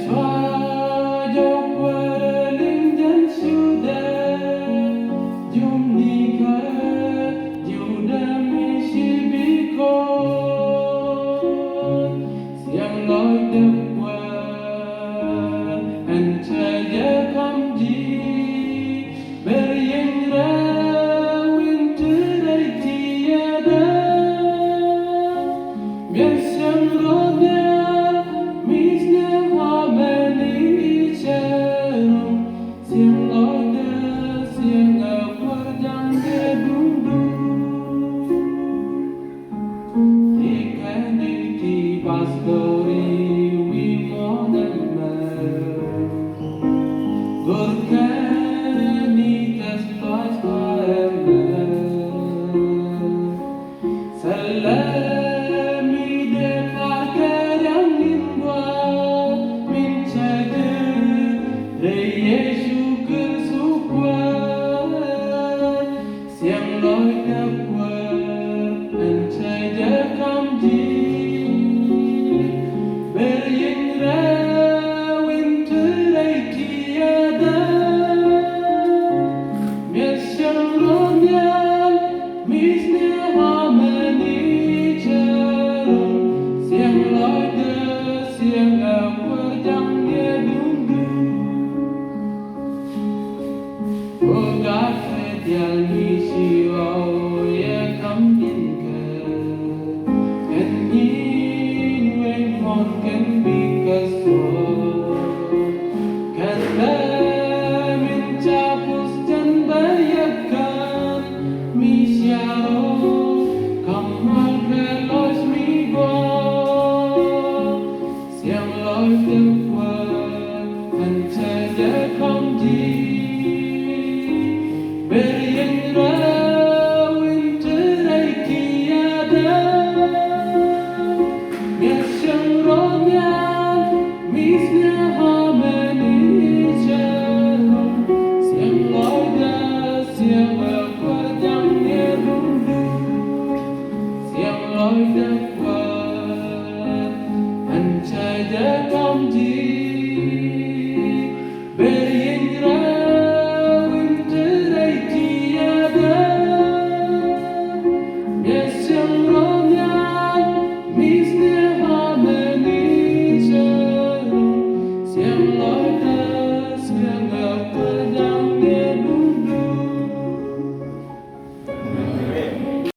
xóa dấu quê linh dân siêu đê dùng đi khơi dù đêm mi chỉ biết con xiang lối được quên anh chạy nhớ không gì về yên ra nguyên thứ đây thì đã miền xiang lối Pastori wimodanna Gorkani tasbas paemna Salami de fakarang nindwa min chade Re Yesu kersukwa Siang loi dakwa Ancai jakam ji Hãy subscribe cho kênh Ghiền Mì Gõ để không bỏ lỡ